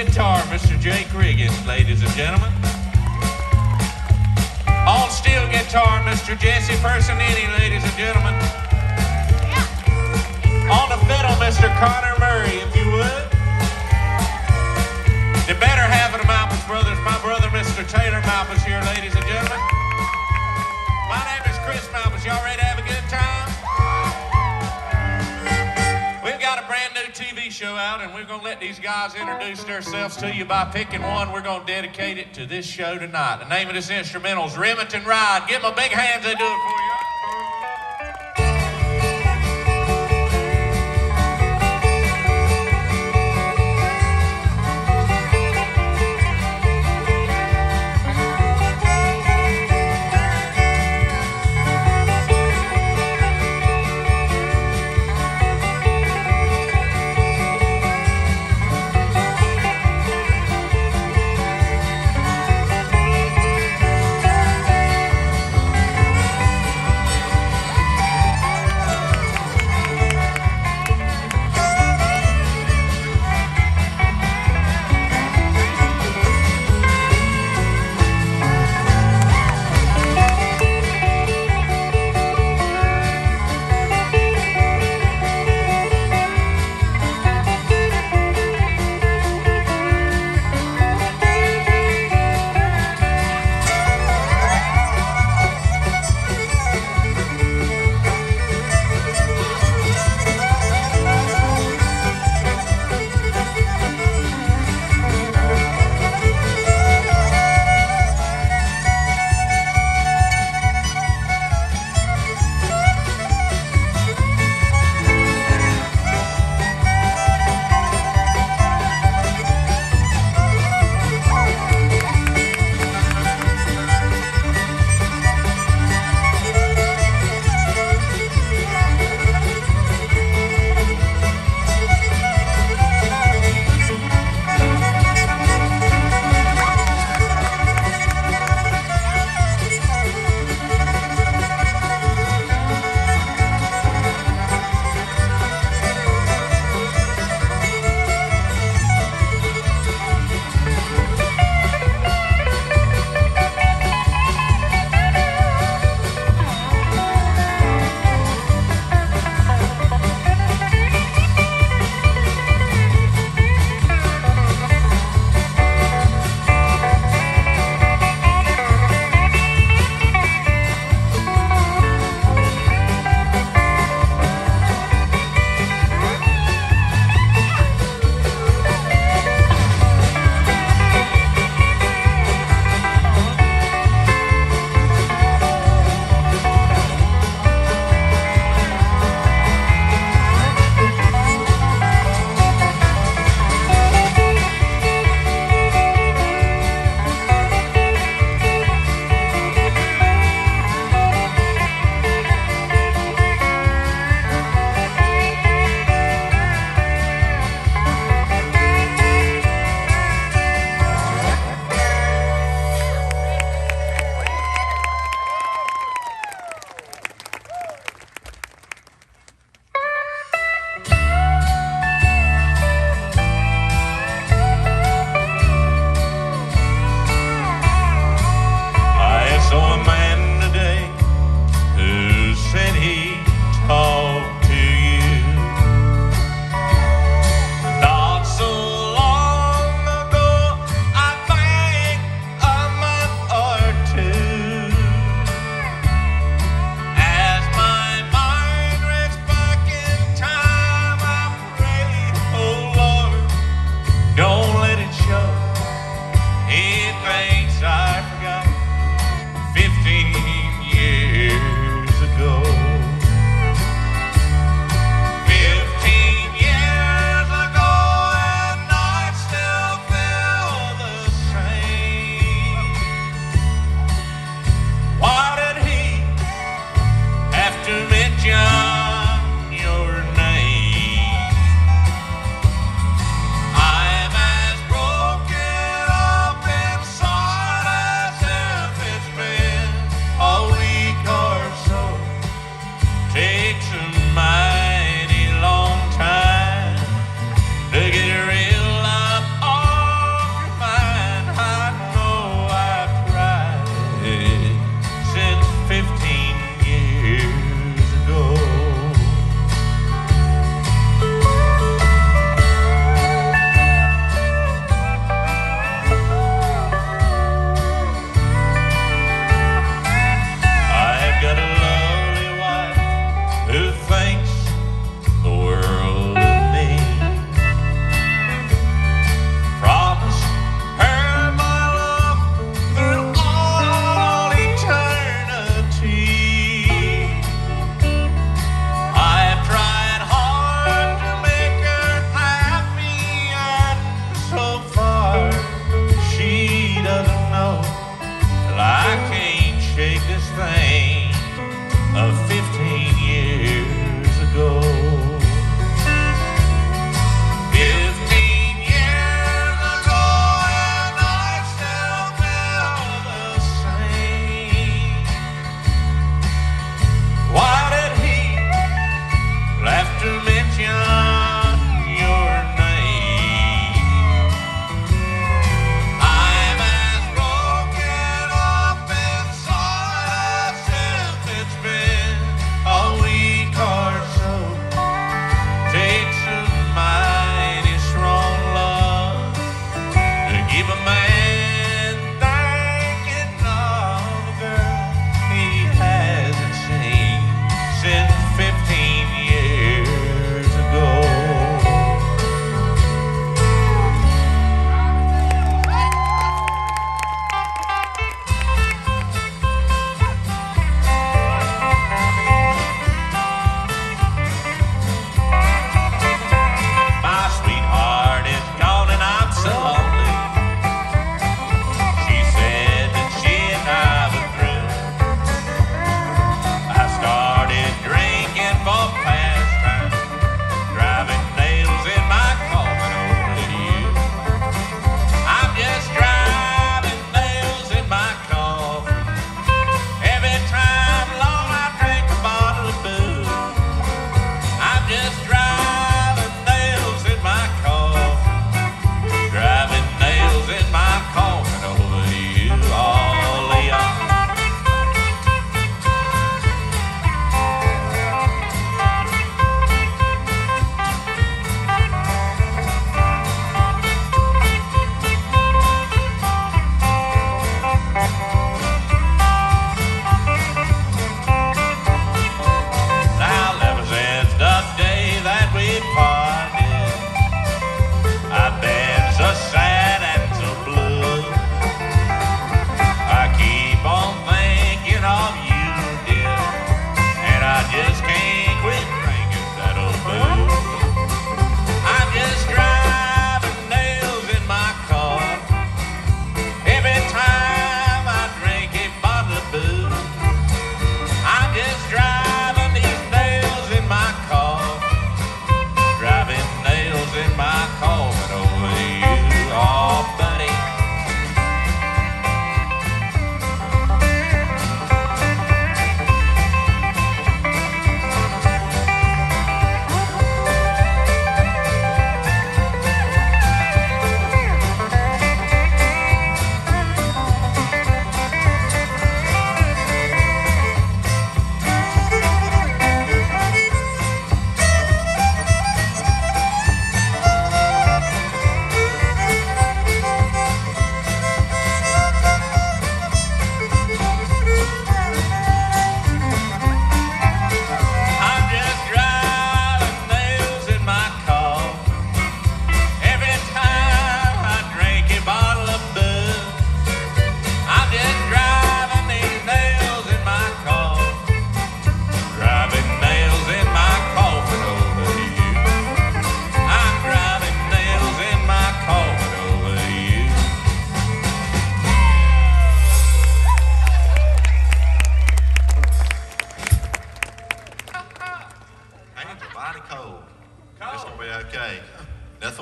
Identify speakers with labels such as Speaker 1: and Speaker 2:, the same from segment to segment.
Speaker 1: guitar, Mr. Jake Riggins, ladies and gentlemen. On steel guitar, Mr. Jesse Personini, ladies and gentlemen. On the fiddle, Mr. Connor Murray, if you would. The better half of the Malpss brothers, my brother, Mr. Taylor Malpss here, ladies and gentlemen. My name is Chris Malpss. Y'all ready to have a good time? We've got a brand new TV show out, and we're going to let these guys introduce themselves to you by picking one. We're going to dedicate it to this show tonight. The name of this instrumental is Rimington, Ryde. Give them a big hand, they do it for you.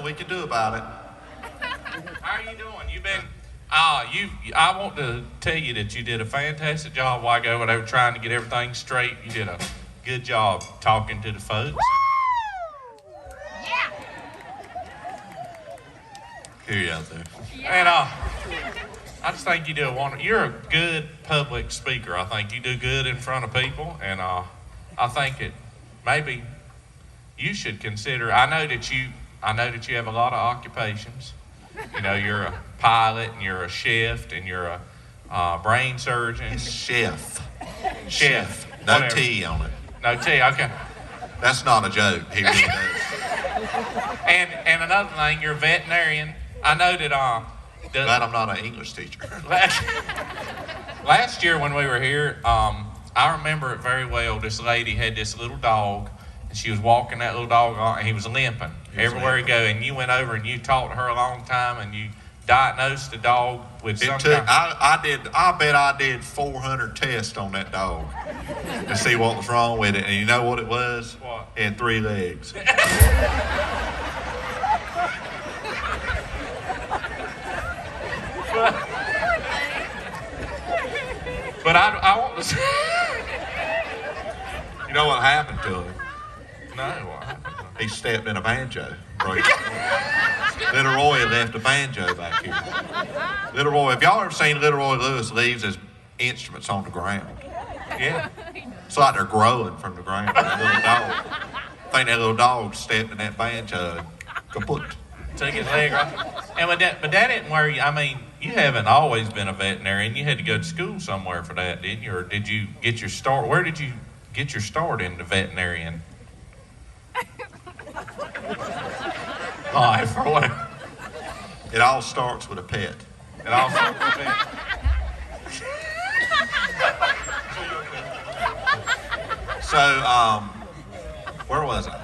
Speaker 2: nothing we can do about it.
Speaker 1: How are you doing? You've been, I want to tell you that you did a fantastic job while ago when they were trying to get everything straight. You did a good job talking to the folks.
Speaker 2: Yeah. Hear you out there.
Speaker 1: Yeah. And I just think you do you're a good public speaker. I think you do good in front of people, and I think it maybe you should consider. I know that you have a lot of occupations. You know, you're a pilot, and you're a chef, and you're a brain surgeon.
Speaker 2: Chef. No
Speaker 1: Whatever.
Speaker 2: T on it.
Speaker 1: No T. Okay.
Speaker 2: That's not a joke. He really does.
Speaker 1: And another thing, you're a veterinarian. I know that.
Speaker 2: Glad I'm not an English teacher.
Speaker 1: Last year when we were here, I remember it very well. This lady had this little dog, and she was walking that little dog on, and he was limping everywhere he go. And you went over and you talked to her a long time, and you diagnosed the dog with something.
Speaker 2: I bet I did 400 tests on that dog to see what was wrong with it. And you know what it was?
Speaker 1: What?
Speaker 2: It had 3 legs.
Speaker 1: But I want to say,
Speaker 2: You know what happened to him?
Speaker 1: no, what happened?
Speaker 2: He stepped in a banjo. Little Roy left a banjo back here. Little Roy, have y'all ever seen Little Roy Lewis leaves his instruments on the ground?
Speaker 1: Yeah.
Speaker 2: It's like they're growing from the ground. That little dog. I think that little dog stepped in that banjo. Kaput.
Speaker 1: Took his leg off. And but that didn't worry you. I mean, you haven't always been a veterinarian. You had to go to school somewhere for that, didn't you? Or did you get your start? Where did you get your start in the veterinarian life or whatever?
Speaker 2: It all starts with a pet.
Speaker 1: It all starts with a pet.
Speaker 2: So, where was I?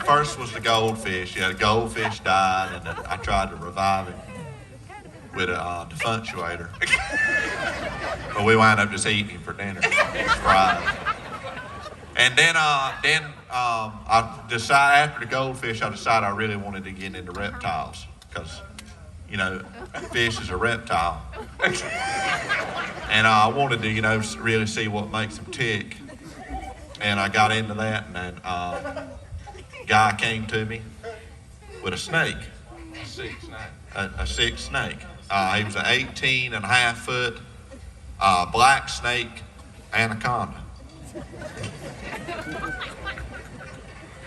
Speaker 2: First was the goldfish. Yeah, the goldfish died, and then I tried to revive him with a defunctuator. But we wound up just eating him for dinner. Fried. And then I decided, after the goldfish, I decided I really wanted to get into reptiles. Because, you know, fish is a reptile. And I wanted to, really see what makes them tick. And I got into that, and then a guy came to me with a snake. A sick snake. He was an 18.5-foot black snake anaconda.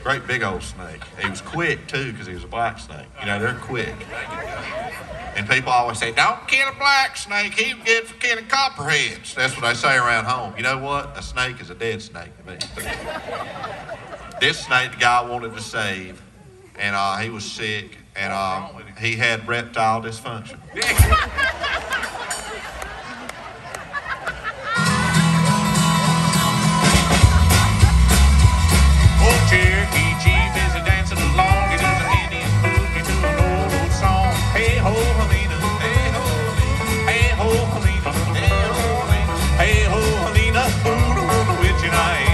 Speaker 2: Great big old snake. He was quick too, because he was a black snake. They're quick. And people always say, don't kill a black snake, he's good for killing copperheads. That's what they say around home. You know what? A snake is a dead snake to me. This snake the guy wanted to save, and he was sick, and he had reptile dysfunction.
Speaker 1: Old Cherokee Chief is a dancing along. He does an Indian boogie to an old song. Hey ho, Helena, hey ho, Helena, hey ho, Helena, hey ho, Helena, hey ho, Helena, ooh, witchy night.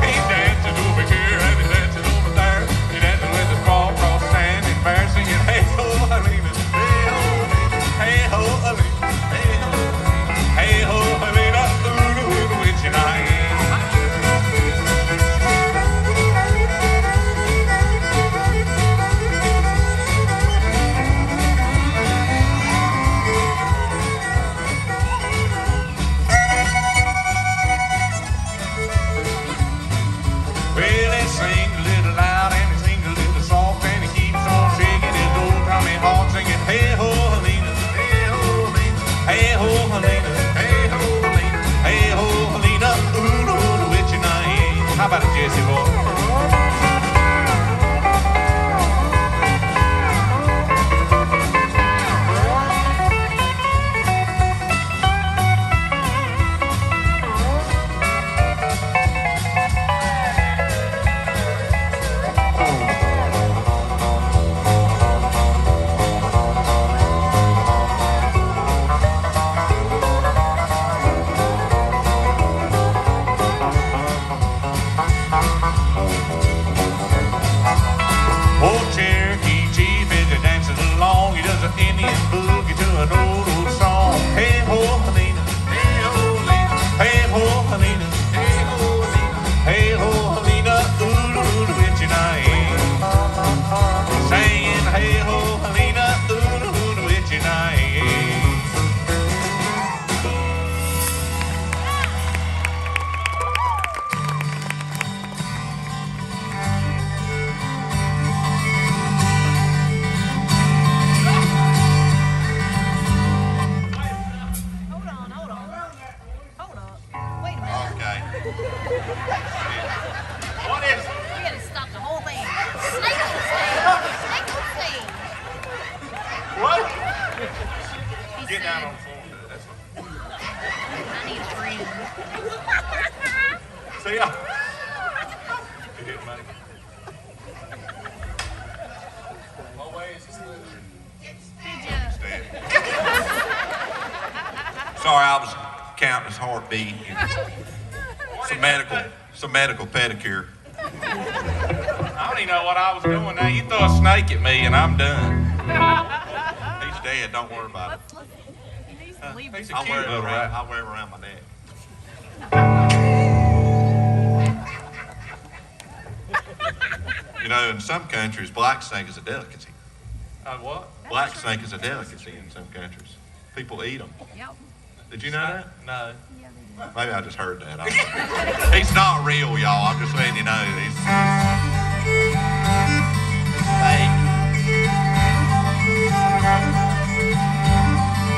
Speaker 1: He's dancing over here and he's dancing over there. He's dancing with his paw cross stand and bear singing, hey ho, Helena, hey ho,
Speaker 2: counting his heartbeat, and some medical pedicure.
Speaker 1: I don't even know what I was doing now. You throw a snake at me and I'm done.
Speaker 2: He's dead, don't worry about it.
Speaker 1: He's a cute little rat.
Speaker 2: I'll wear him around my neck. You know, in some countries, black snake is a delicacy.
Speaker 1: What?
Speaker 2: Black snake is a delicacy in some countries. People eat them.
Speaker 3: Yep.
Speaker 2: Did you know that?
Speaker 1: No.
Speaker 2: Maybe I just heard that. I don't know. He's not real, y'all. I'm just letting you know. He's fake.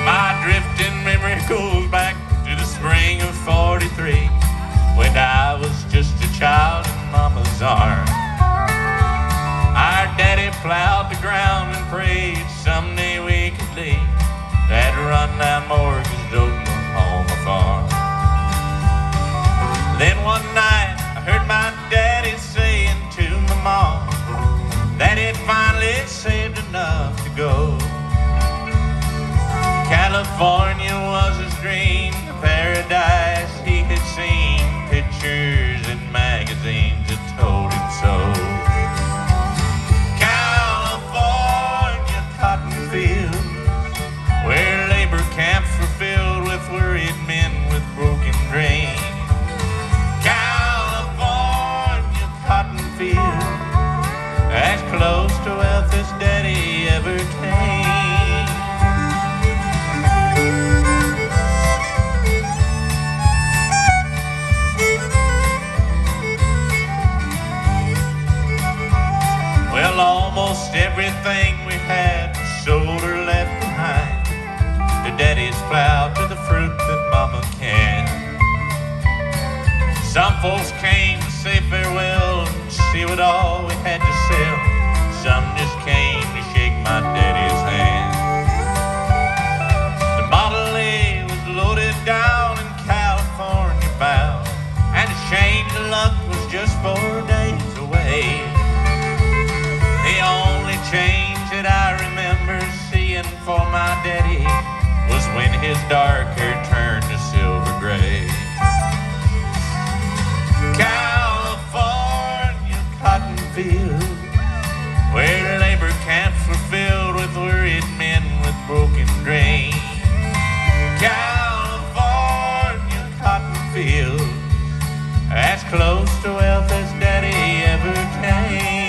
Speaker 1: My drifting memory goes back to the spring of '43, when I was just a child in Mama's arms. Our daddy plowed the ground and prayed someday we could leave that rundown mortgaged Oklahoma farm. Then one night I heard my daddy saying to my mom that he'd finally saved enough to go. California was his dream, the paradise he had seen. Pictures in magazines that told him so. California cotton fields, where labor camps were filled with worried men with broken dreams. California cotton fields, as close to wealth as daddy ever came. Well, almost everything we had was sold or left behind. The daddy's plowed to the fruit that mama canned. Some folks came to say farewell and see what all we had to sell. Some just came to shake my daddy's hand. The Model A was loaded down in California bound, and the change of luck was just 4 days away. The only change that I remember seeing for my daddy was when his dark hair turned to silver gray. California cotton fields, where labor camps were filled with worried men with broken dreams. California cotton fields, as close to wealth as daddy ever came.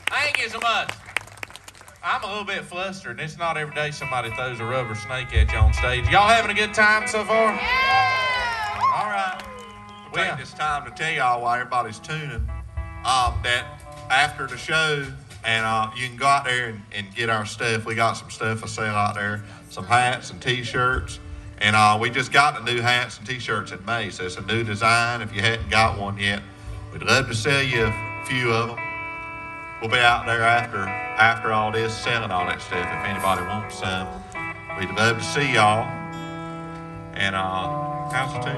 Speaker 1: Thank you so much. I'm a little bit flustered. It's not every day somebody throws a rubber snake at you on stage. Y'all having a good time so far? Yeah. All right.
Speaker 2: We'll take this time to tell y'all while everybody's tuning that after the show, and you can go out there and get our stuff. We got some stuff for sale out there, some hats and T-shirts. And we just got the new hats and T-shirts in May, so it's a new design. If you hadn't got one yet, we'd love to sell you a few of them. We'll be out there after all this selling all that stuff if anybody wants some. We'd love to see y'all. And how's the tune?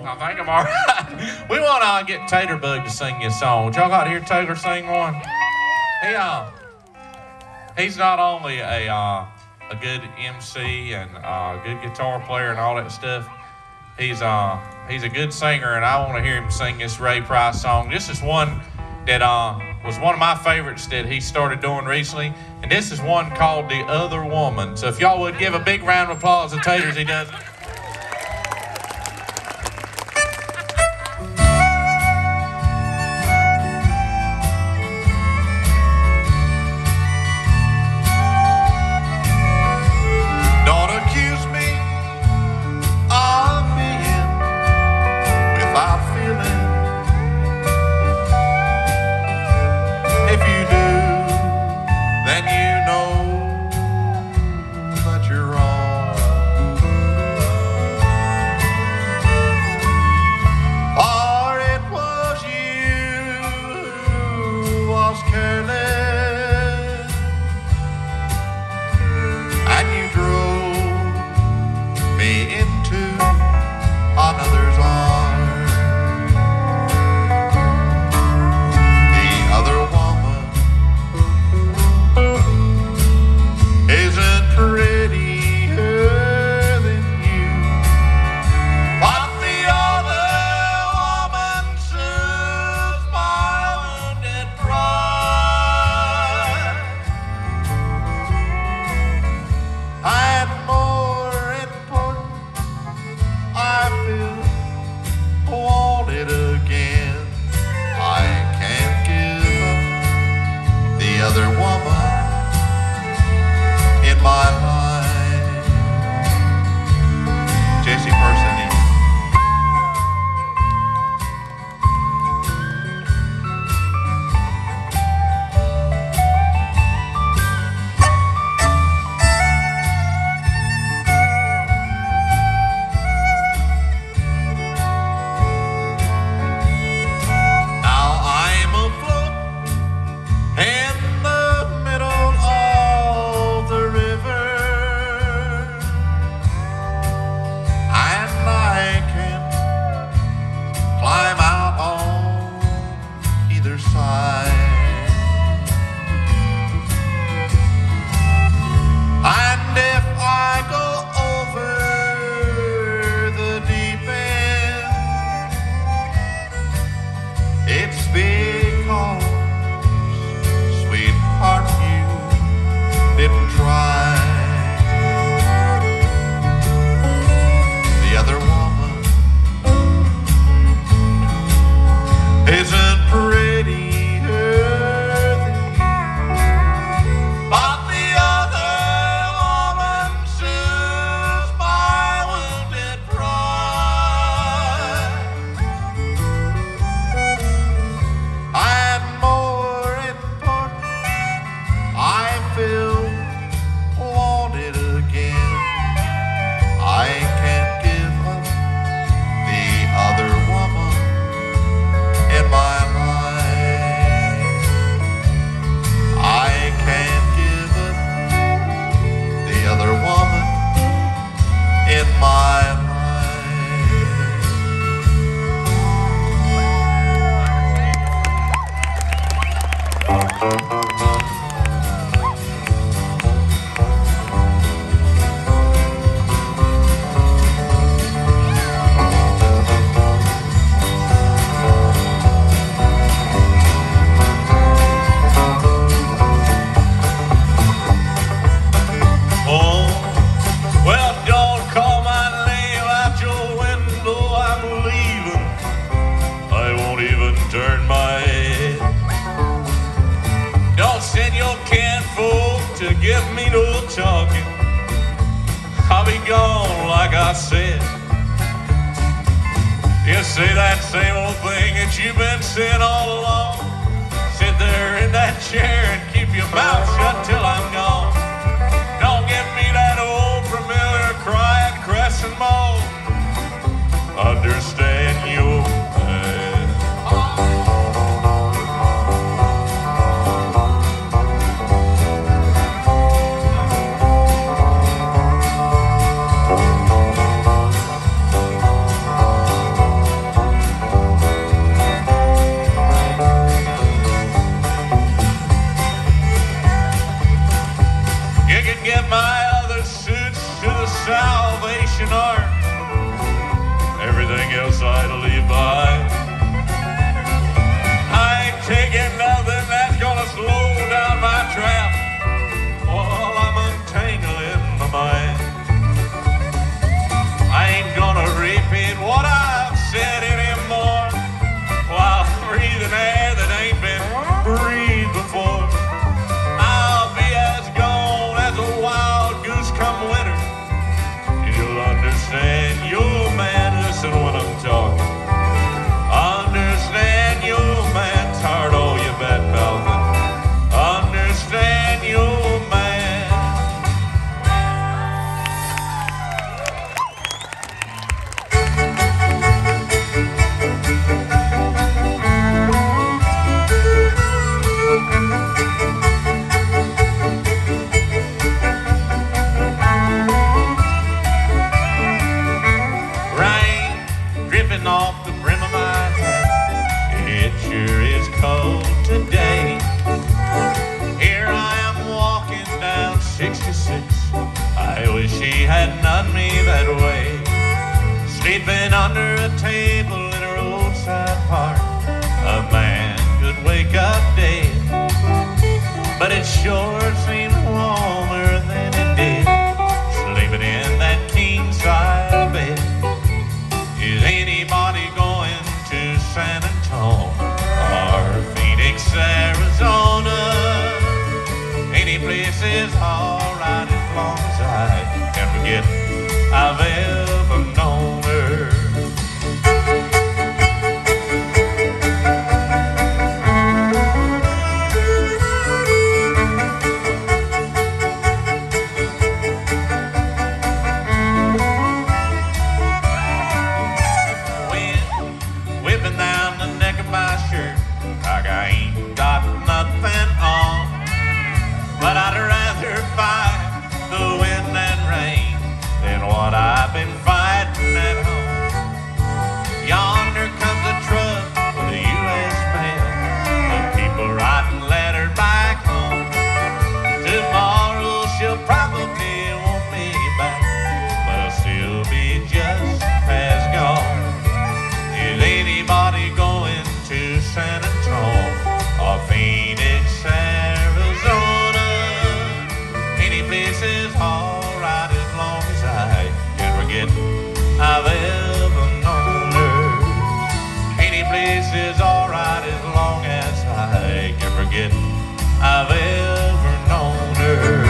Speaker 1: I think I'm all right. We want to get Tater Bug to sing you a song. Would y'all got to hear Tater sing one? He's not only a good MC and a good guitar player and all that stuff. He's a good singer, and I want to hear him sing this reprise song. This is one that was one of my favorites that he started doing recently, and this is one called The Other Woman. So if y'all would give a big round of applause to Tater as he does it. I said, you say that same old thing that you've been saying all along. Sit there in that chair and keep your mouth shut till I'm gone. Don't give me that old familiar crying, crescent moan. Understand your man. You can get my other suits to the Salvation Army. Everything else I'd leave behind. I ain't taking nothing that's gonna slow down my trap while I'm untangling my mind. I ain't gonna repeat what I've said anymore while breathing air that ain't been breathed before. I'll be as gone as a wild goose come winter. You'll understand your man. Listen when I'm talking. Understand your man's heart, oh you bad mouthing. Understand your man. Off the brim of my hat, it sure is cold today. Here I am walking down 66. I wish he hadn't done me that way. Sleeping under a table in a roadside park, a man could wake up dead, but it sure seemed warmer than it did sleeping in that king-size bed. Is anybody going to San Antonio or Phoenix, Arizona? Any place is alright as long as I can forget I've ever known her. But I'd rather fight the wind and rain than what I've been fighting at home. Yonder comes a truck with a U.S. mail, the people writing letters back home. Tomorrow she'll probably won't be back, but I'll still be just as gone. Is anybody going to San Antonio or Phoenix, Arizona? Any place is alright as long as I can forget I've ever known her. Any place is alright as long as I can forget I've ever known her.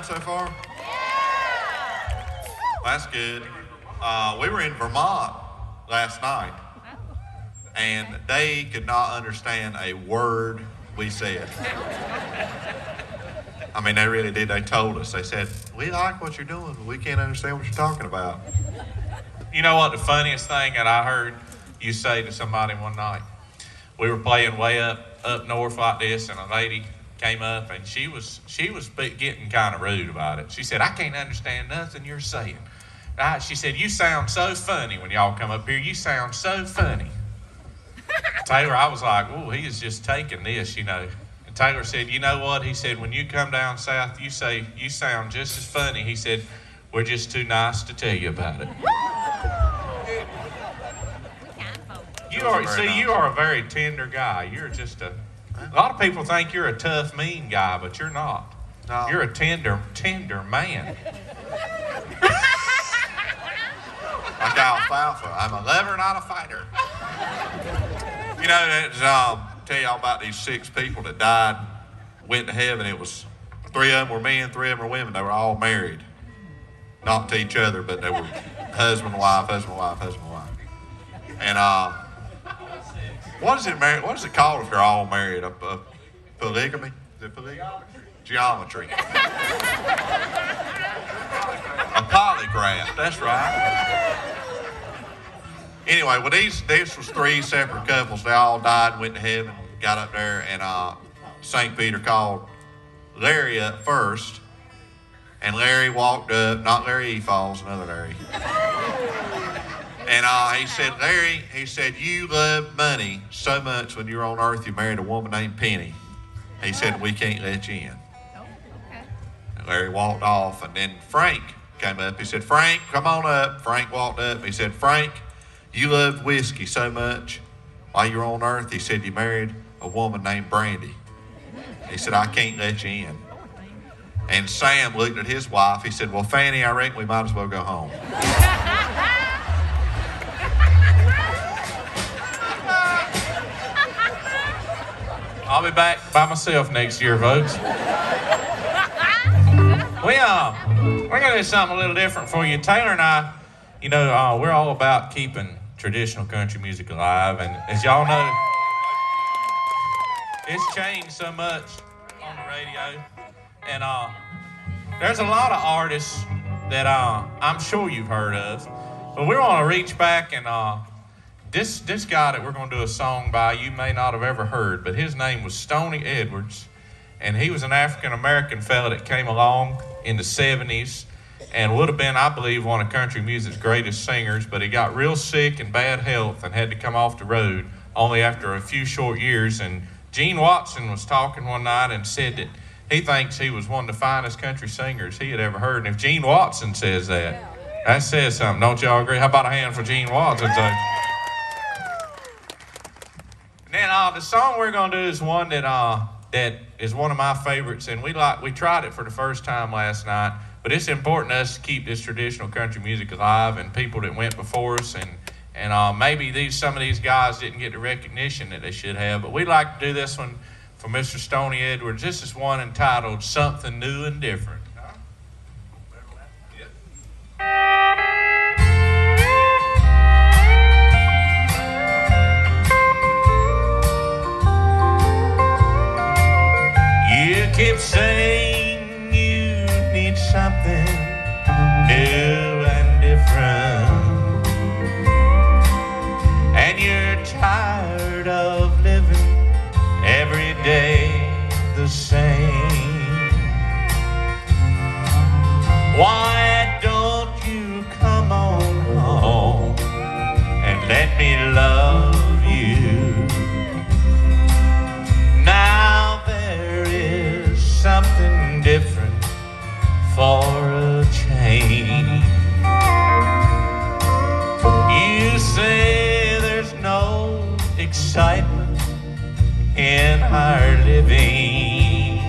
Speaker 1: So far? That's good. We were in Vermont last night, and they could not understand a word we said. I mean, they really did. They told us. They said, we like what you're doing, but we can't understand what you're talking about. You know what the funniest thing that I heard you say to somebody one night? We were playing way up north like this, and a lady came up, and she was getting kind of rude about it. She said, I can't understand nothing you're saying. She said, you sound so funny when y'all come up here. You sound so funny. Taylor, I was like, oh, he is just taking this, you know. And Taylor said, you know what? He said, when you come down south, you say, you sound just as funny. He said, we're just too nice to tell you about it. You are a very tender guy. You're just a lot of people think you're a tough, mean guy, but you're not.
Speaker 2: No.
Speaker 1: You're a tender man.
Speaker 2: Like alfalfa. I'm a lover, not a fighter. You know, tell y'all about these 6 people that died, went to heaven. It was 3 of them were men, 3 of them were women. They were all married. Not to each other, but they were husband and wife, husband and wife, husband and wife. And what is it called if they're all married? A polygamy? Is it polygamy? Geometry. A polygraph, that's right. Anyway, well, this was 3 separate couples. They all died and went to heaven, got up there, and St. Peter called Larry up first, and Larry walked up, not Larry E. Falls, another Larry. And he said, Larry, he said, you loved money so much when you were on earth, you married a woman named Penny. He said, we can't let you in. And Larry walked off, and then Frank came up. He said, Frank, come on up. Frank walked up. He said, Frank, you loved whiskey so much while you were on earth. He said, you married a woman named Brandy. He said, I can't let you in. And Sam looked at his wife. He said, well, Fanny, I reckon we might as well go home.
Speaker 1: I'll be back by myself next year, folks. We're gonna do something a little different for you. Taylor and I, you know, we're all about keeping traditional country music alive, and as y'all know, it's changed so much on the radio, and there's a lot of artists that I'm sure you've heard of, but we want to reach back and this guy that we're going to do a song by, you may not have ever heard, but his name was Stoney Edwards, and he was an African-American fella that came along in the 70s and would have been, I believe, one of country music's greatest singers, but he got real sick and bad health and had to come off the road only after a few short years. And Gene Watson was talking one night and said that he thinks he was one of the finest country singers he had ever heard. And if Gene Watson says that, that says something. Don't y'all agree? How about a hand for Gene Watson? And then the song we're going to do is one that is one of my favorites, and we tried it for the first time last night, but it's important to us to keep this traditional country music alive and people that went before us, and maybe some of these guys didn't get the recognition that they should have, but we'd like to do this one for Mr. Stoney Edwards. This is one entitled Something New and Different. You keep saying you need something new and different, and you're tired of living every day the same. Why don't you come on home and let me love you? Now there is something different for a change. You say there's no excitement in our living,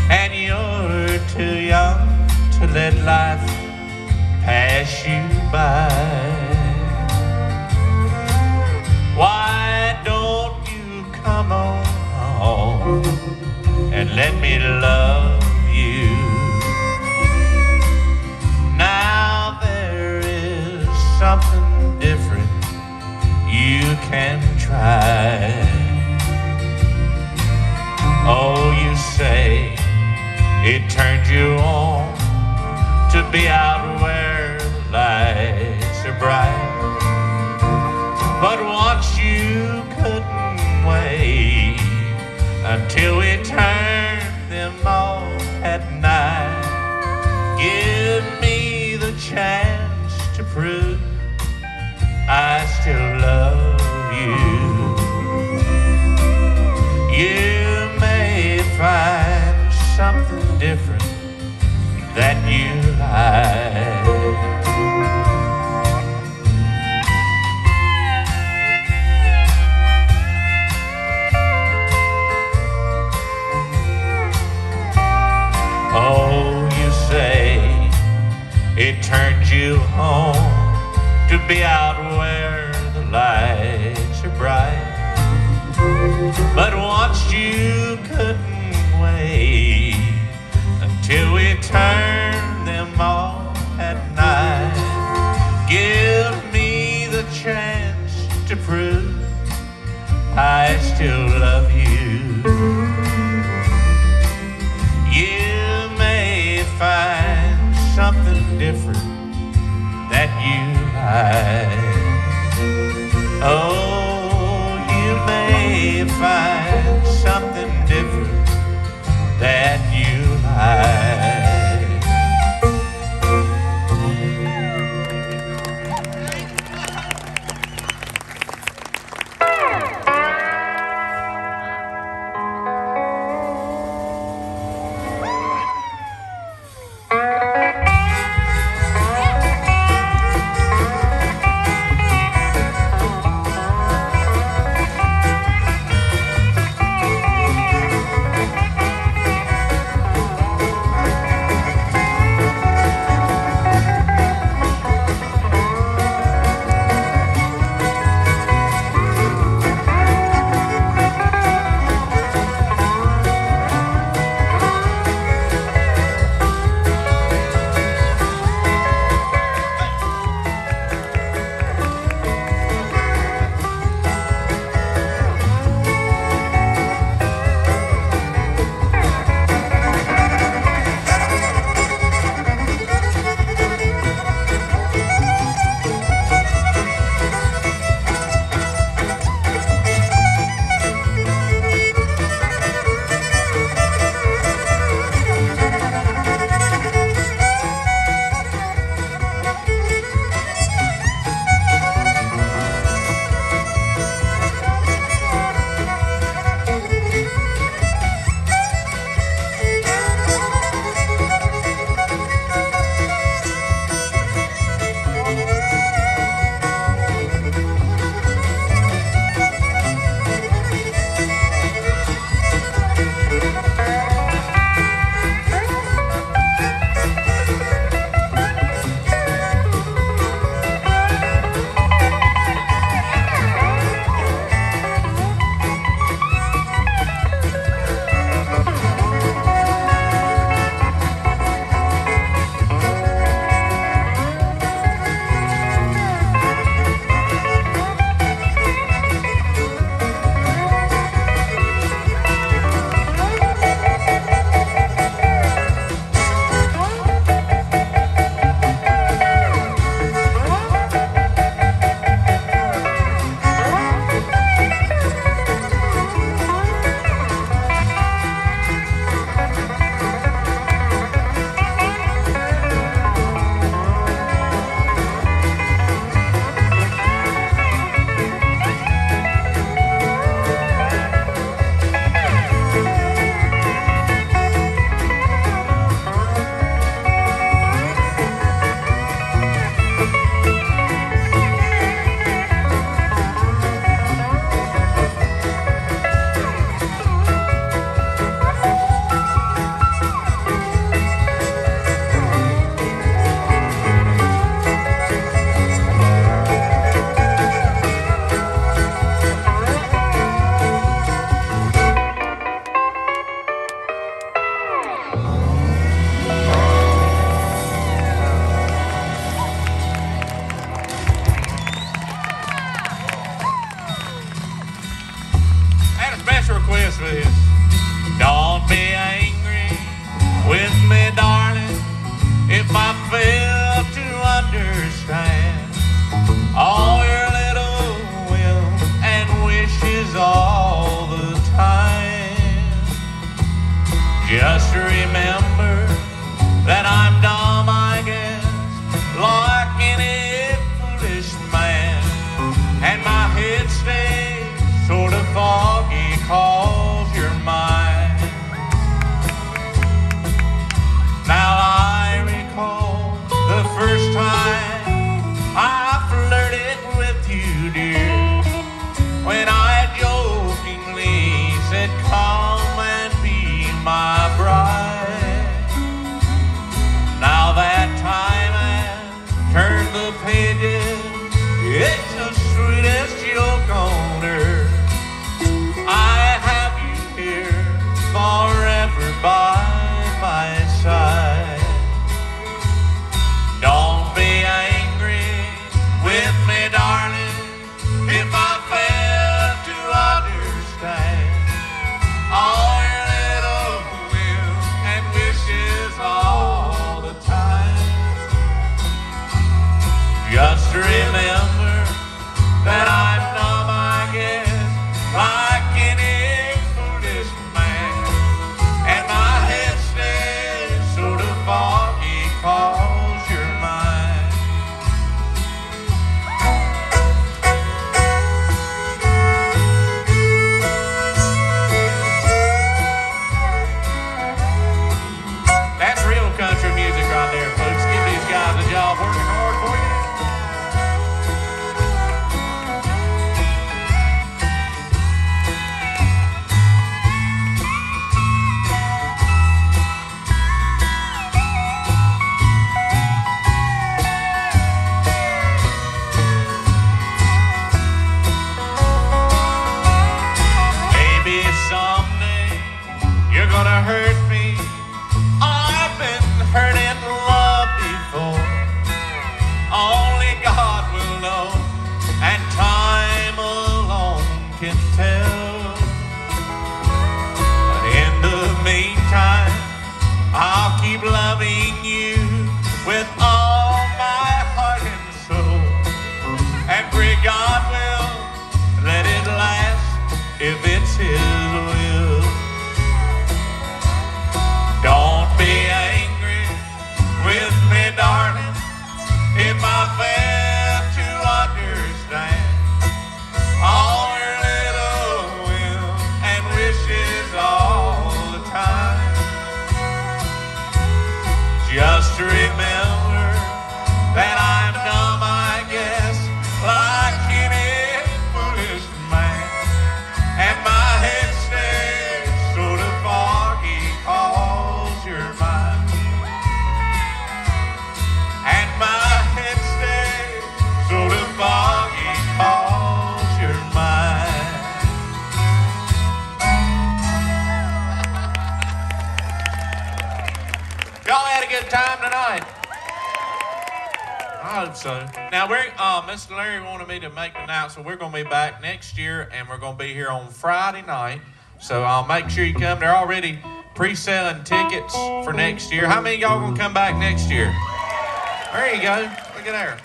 Speaker 1: and you're too young to let life pass you by. Why don't you come on home and let me love you? Now there is something different you can try. Oh, you say it turned you on to be out where the lights are bright, but once you couldn't wait until we turned them off at night. Give me the chance to prove I still love you. You may find something different that you like. be out where the lights are bright. But once you couldn't wait until we turn them off at night. Give me the chance to prove I still love you. You may find something different that you like. Oh, you may find something different that you like.
Speaker 3: Don't be angry with me, darling, if I fail to understand all your little will and wishes all the time. Just remember that I'm dumb, I guess, like any foolish man, and my head stays sort of foggy 'cause you're mine. Now I recall the first time I flirted with you, dear, when I jokingly said, come and be my bride. you're gonna hurt me. I've been hurt in love before. Only God will know, and time alone can tell. But in the meantime, I'll keep loving you with all my heart and soul, and pray God will let it last if it's His will. Don't be angry with me, darling, if I fail to understand all your little will and wishes all the time. Just remember that I'm dumb, I guess, like any foolish man, and my head stays sort of foggy 'cause you're mine. And my head stays sort of foggy 'cause you're mine. Y'all had a good time tonight? I hope so. Now, Mr. Larry wanted me to make an announcement. We're going to be back next year, and we're going to be here on Friday night. So I'll make sure you come. They're already pre-selling tickets for next year. How many of y'all going to come back next year? There you go. Look at there.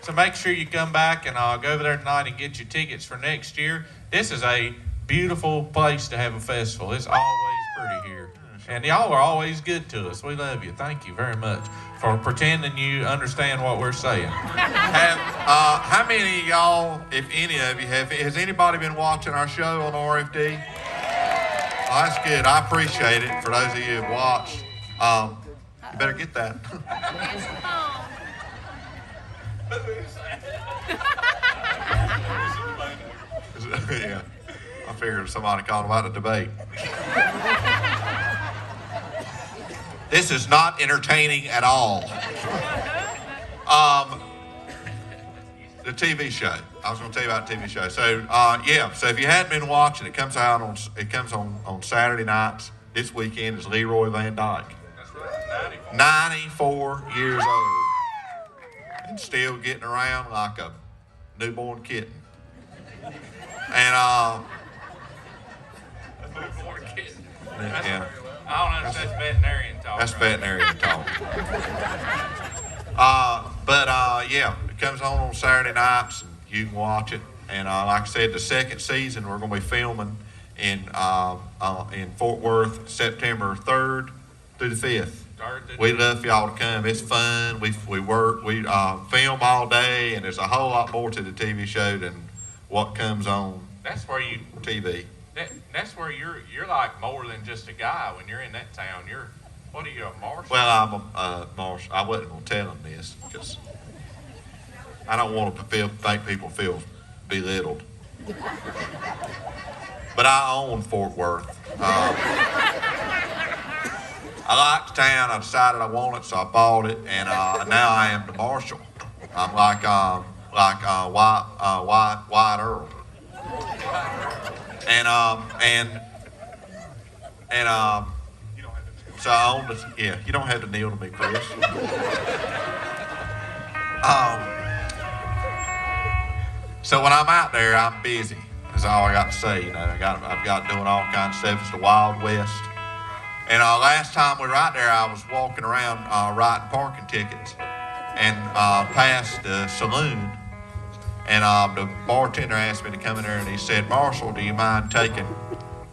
Speaker 3: So make sure you come back and go over there tonight and get your tickets for next year. This is a beautiful place to have a festival. It's always pretty here. And y'all are always good to us. We love you. Thank you very much for pretending you understand what we're saying.
Speaker 2: How many of y'all, if any of you, has anybody been watching our show on RFD? Oh, that's good. I appreciate it. For those of you who have watched, you better get that. Yeah, I figured somebody called about a debate. This is not entertaining at all. The TV show. I was going to tell you about the TV show. So so if you hadn't been watching, it comes on Saturday nights. This weekend is Leroy Van Dyke.
Speaker 3: That's right.
Speaker 2: 94 years old and still getting around like a newborn kitten. And
Speaker 3: Newborn kid.
Speaker 2: yeah.
Speaker 3: I don't understand. That's veterinarian talk.
Speaker 2: That's
Speaker 3: right?
Speaker 2: veterinarian talk. It comes on Saturday nights, and you can watch it. And like I said, the second season we're going to be filming in Fort Worth, September 3rd through the 5th. We'd love for y'all to come. It's fun. We film all day, and there's a whole lot more to the TV show than what comes on
Speaker 3: That's where you.
Speaker 2: TV.
Speaker 3: That's where you're like more than just a guy when you're in that town. What are you, a marshal?
Speaker 2: Well, I'm a marshal. I wasn't going to tell them this because I don't want to think people feel belittled. But I own Fort Worth. I like the town. I decided I want it, so I bought it, and now I am the marshal. I'm like White Earl. So I own the, you don't have to kneel to me, Chris. So when I'm out there, I'm busy. That's all I got to say. I've got doing all kinds of stuff. It's the Wild West. And last time we were out there, I was walking around writing parking tickets and passed the saloon. And the bartender asked me to come in there, and he said, "Marshall, do you mind taking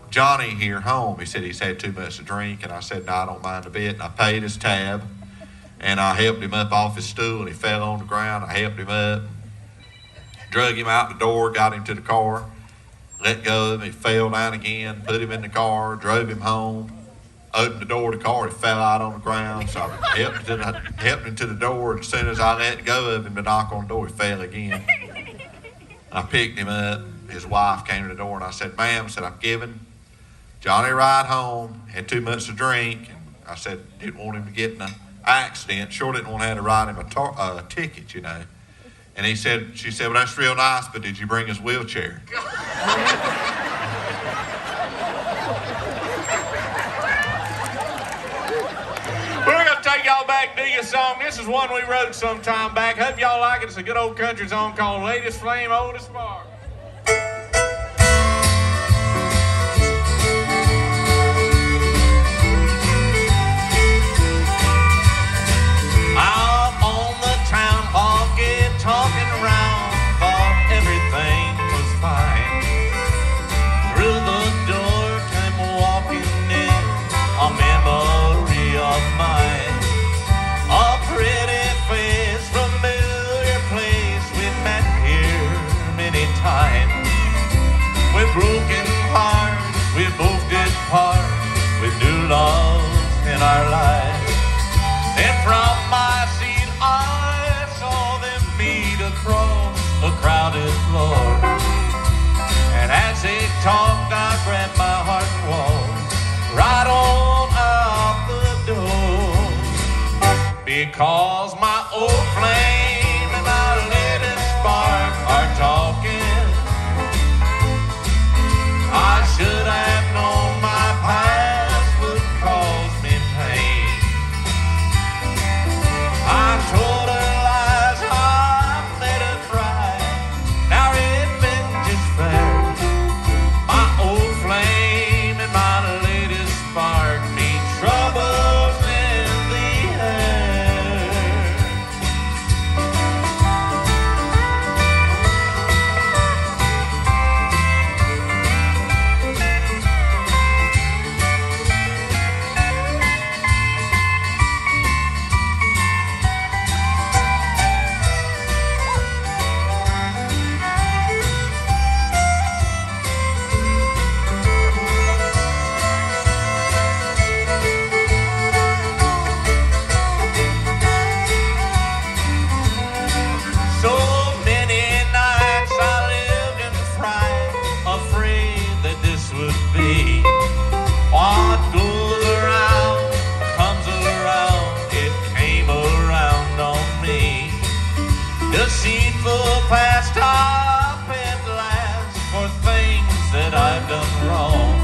Speaker 2: Johnny here home?" He said he's had too much to drink. And I said, "No, I don't mind a bit." And I paid his tab, and I helped him up off his stool, and he fell on the ground. I helped him up, drug him out the door, got him to the car, let go of him. He fell down again, put him in the car, drove him home, opened the door of the car. He fell out on the ground, so I helped him to the door. And as soon as I let go of him to knock on the door, he fell again. I picked him up. His wife came to the door, and I said, "Ma'am," I said, "I've given Johnny a ride home, had too much to drink." And I said, didn't want him to get in an accident. Sure didn't want to have to write him a ticket, you know. And she said, "Well, that's real nice, but did you bring his wheelchair?"
Speaker 1: This is one we wrote some time back. Hope y'all like it. It's a good old country song called Latest Flame, Oldest Spark.
Speaker 3: Out on the town hall, get talking around, thought everything was fine. Through the door came walking in a memory of mine. A pretty face, familiar place, we've met here many times. With broken hearts, we both did part with new love in our lives. And from my seat I saw them meet across a crowded floor. And as they talked, I grabbed my heart and walked right on out the door. Because my old flame and my latest spark are talking. I should have known my past would cause me pain. I told her lies, I made her cry. Now revenge is fair. My old flame and my latest spark meet troubles in the air. So many nights I lived in fright, afraid that this would be. What goes around comes around, it came around on me. Deceitful past up at last for things that I've done wrong.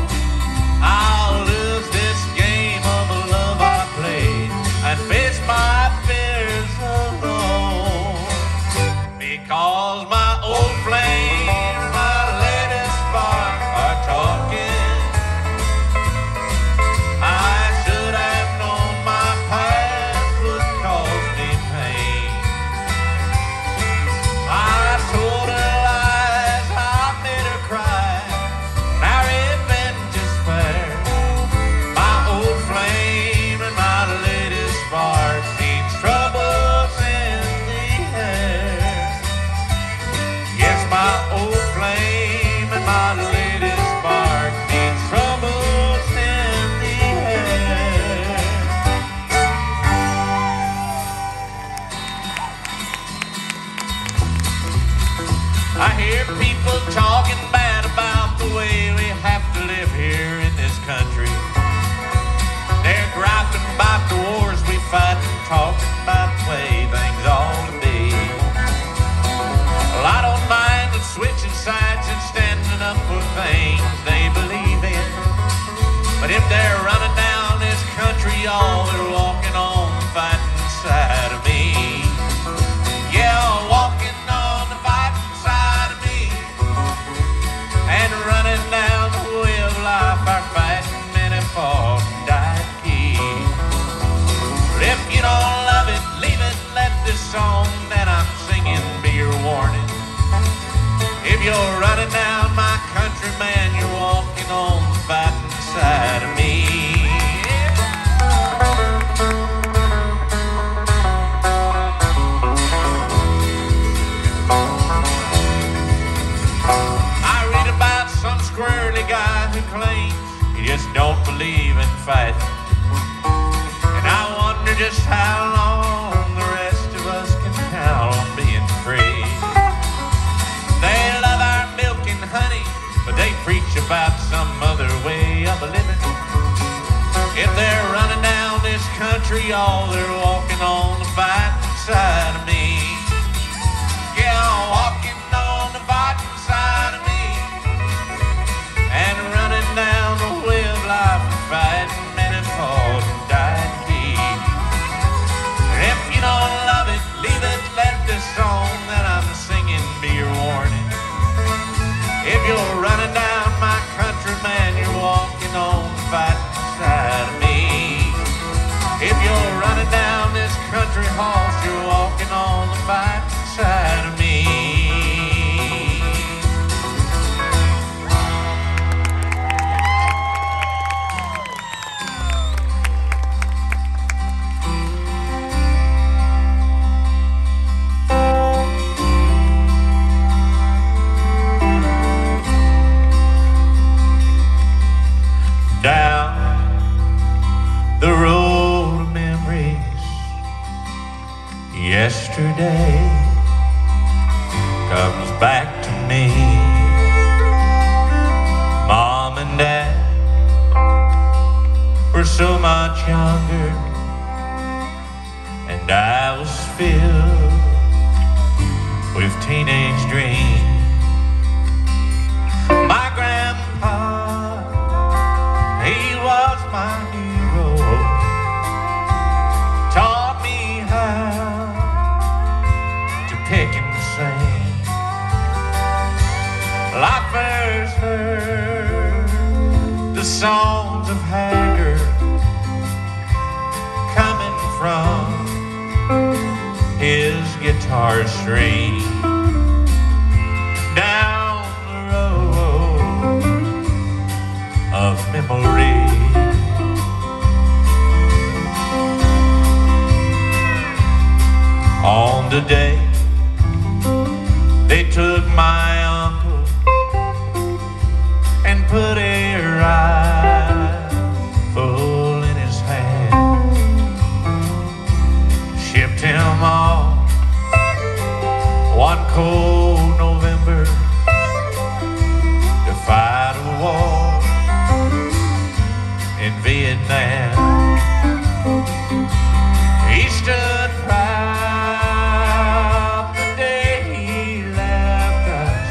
Speaker 3: I'll lose this game of love I played and face my fears alone. Because my old flame, my latest spark are talking. I should have known my past would cause me pain. I told her lies, I made her cry. Now revenge is fair. My old flame and my latest spark meets troubles in the air. Yes, my old flame and my latest spark meets troubles in the air. I hear people talking bad about the way we have to live here in this country. They're griping about the wars we fight and talking about the way things ought to be. Well, I don't mind them switching sides and standing up for things they believe in. But if they're running down this country, y'all, they're walking on the fighting side of me. Yeah, walking on the fighting side of me. And running down the way of life, our fighting men have fought and died to keep. But if you don't love it, leave it, let this song that I'm singing be your warning. If you're running down my country, man, you're walking on the fighting side of me. I read about some squirrely guy who claims he just don't believe in fighting. And I wonder just how long the rest of us can count on being free. They love our milk and honey, but they preach about some other way of living. If they're running down this country, all they're walking on the fighting side of me. Yeah, walking on the fighting side of me. And running down the way of life, fighting men and fought and died to keep. And if you don't
Speaker 1: yesterday comes back to me. Mom and Dad were so much younger, and I was filled with teenage dreams. My grandpa, he was my hero, taught me how to pick and sing. Well, I first heard the songs of Haggard coming from his guitar string. Down the road of memory, on the day they took my uncle and put a rifle in his hand, shipped him off one cold November to fight a war in Vietnam. He stood proud the day he left us.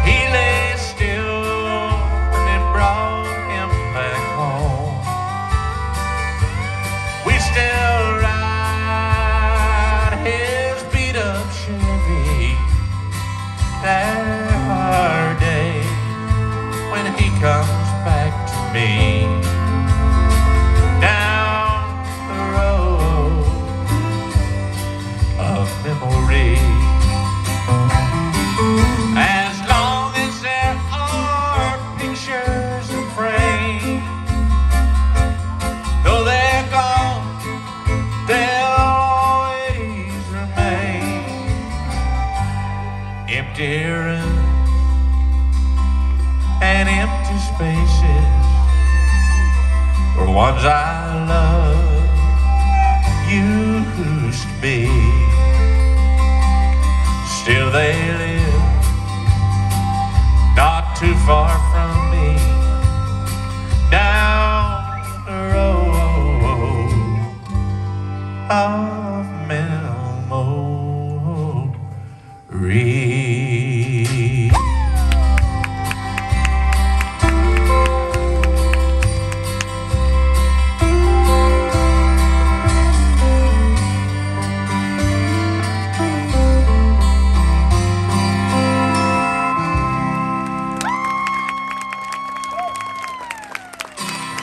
Speaker 1: He lay still when they brought him back home. We still ride his beat-up Chevy that day when he comes back to me. Down the road of memory. As long as there are pictures and frames, though they're gone, they'll always remain. Empty rooms and empty spaces were ones I loved used to be. Still they live not too far from me. Down the road of memory.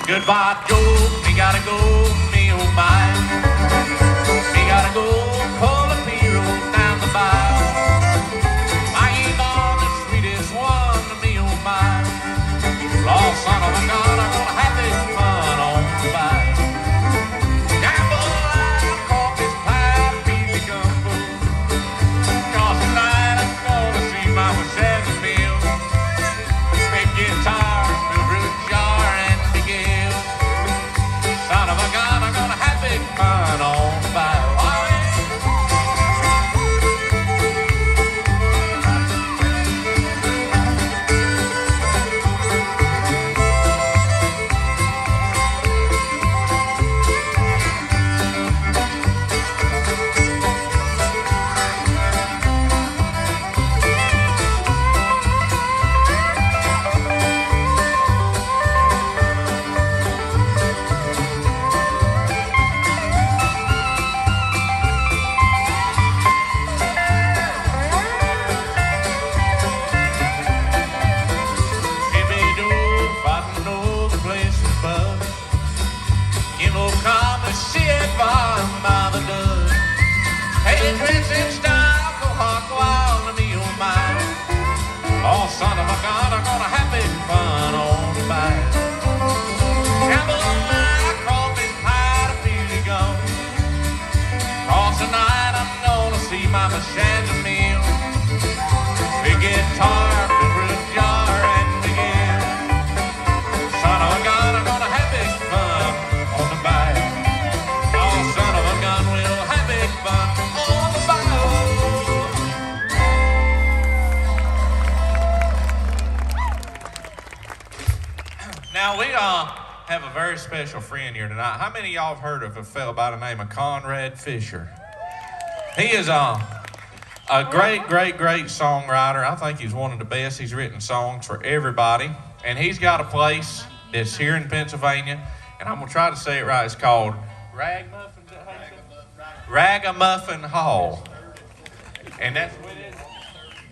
Speaker 1: Goodbye, Joe, me gotta go, me oh my. Me gotta go, pull a P-road down the bayou. I ain't on the sweetest one, me oh my. Lost son of a gun, I'm gonna have this fun on the bayou. Gamble like coffee's pie, peasy gumbo. Cause tonight I'm gonna see my Mercedes meal. Big guitar, blue jar, and begin. Son of a gun, I'm gonna have big fun on the bayou. Son of a gun, I'm gonna have big fun on the bayou. Gamble like coffee's pie to Peely gum. Cross the night, I'm gonna see my Mercedes meal. Big guitar, blue jar, and begin. Son of a gun, I'm gonna have big fun on the bayou. Oh, son of a gun, we'll have big fun.
Speaker 3: Now, we have a very special friend here tonight. How many of y'all have heard of a fellow by the name of Conrad Fisher? He is a great songwriter. I think he's one of the best. He's written songs for everybody. And he's got a place that's here in Pennsylvania, and I'm going to try to say it right. It's called Ragamuffin Hall. And that's what it is.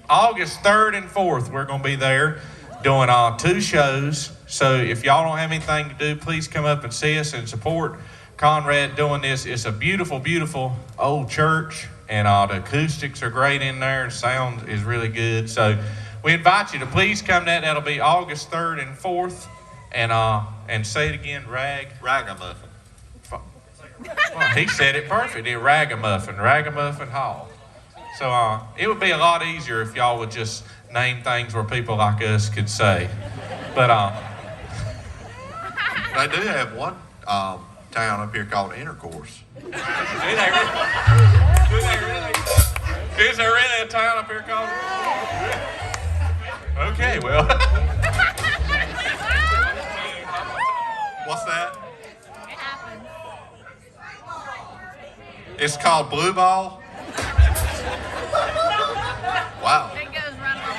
Speaker 3: August 3rd and 4th, we're going to be there doing 2 shows. So if y'all don't have anything to do, please come up and see us and support Conrad doing this. It's a beautiful, beautiful old church, and the acoustics are great in there. The sound is really good. So we invite you to please come. That'll be August 3rd and 4th. And say it again,
Speaker 2: Ragamuffin.
Speaker 3: Well, he said it perfect. Ragamuffin Hall. So it would be a lot easier if y'all would just name things where people like us could say. But
Speaker 2: they do have one town up here called Intercourse.
Speaker 3: Do they really? Is there really a town up here called? Okay, well.
Speaker 2: What's that? It's called Blue Ball. Wow.
Speaker 4: It goes right along.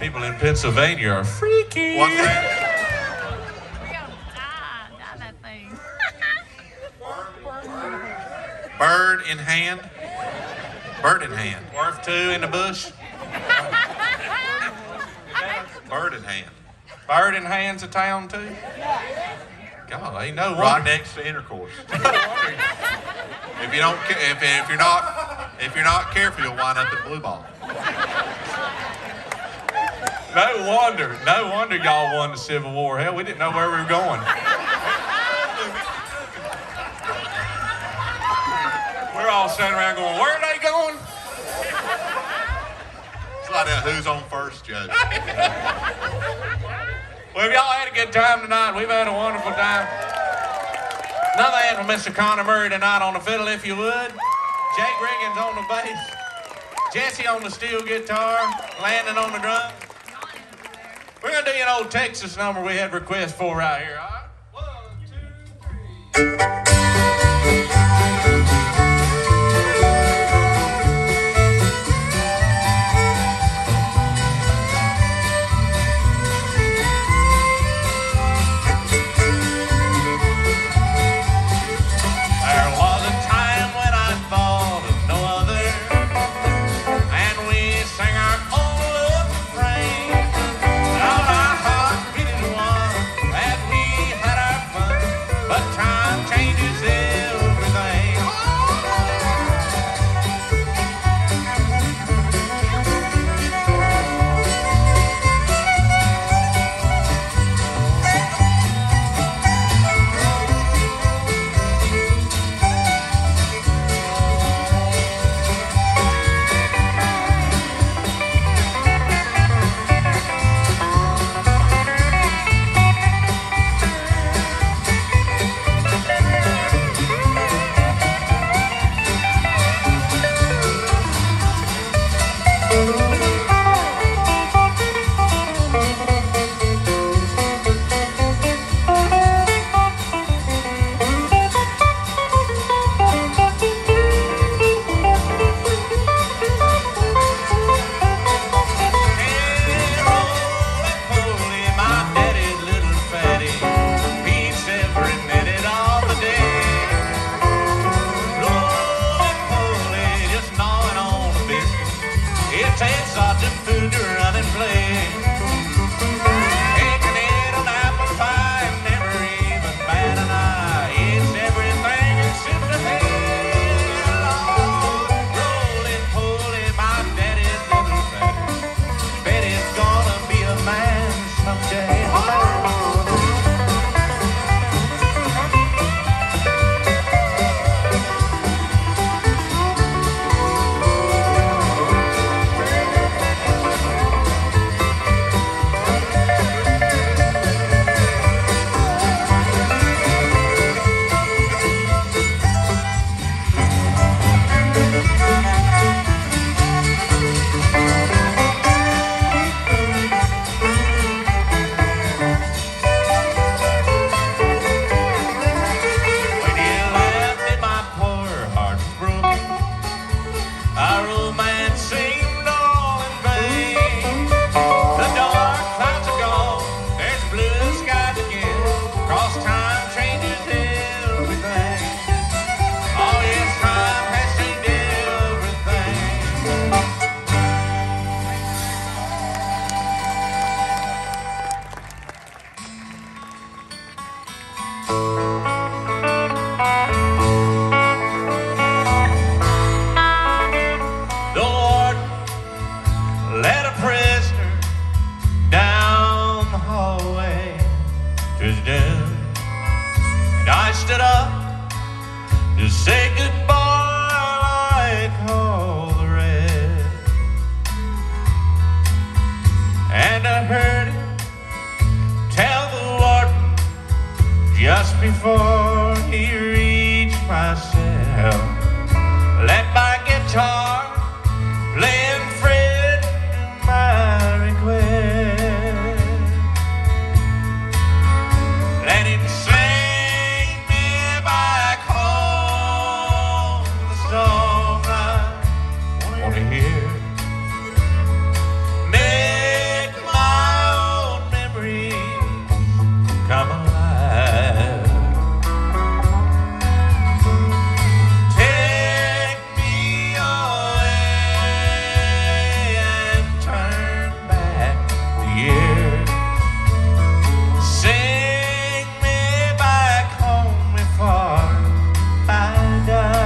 Speaker 3: People in Pennsylvania are freaky.
Speaker 2: What's that?
Speaker 4: We're gonna die that thing.
Speaker 2: Bird in hand. Bird in hand.
Speaker 3: Worth 2 in the bush.
Speaker 2: Bird in hand.
Speaker 3: Bird in hand's a town too. God, ain't no
Speaker 2: Right
Speaker 3: wonder.
Speaker 2: next to Intercourse. If you're not careful, you'll wind up at Blue Ball.
Speaker 3: No wonder y'all won the Civil War. Hell, we didn't know where we were going. We're all standing around going, where are they going?
Speaker 2: It's like that who's on first joke.
Speaker 3: Well, if y'all had a good time tonight, we've had a wonderful time. Another hand from Mr. Connor Murray tonight on the fiddle, if you would. Jake Riggins on the bass. Jesse on the steel guitar. Landon on the drums. We're going to do you an old Texas number we had requests for right here, all right? 1, 2, 3. Change
Speaker 1: stood up to say goodbye like all the rest. And I heard him tell the warden just before he reached my cell, let my guitar play and fret my request. Let him sing me back home the song I want to hear. Make my old memories come alive. Take me away and turn back the years. Sing me back home before I die.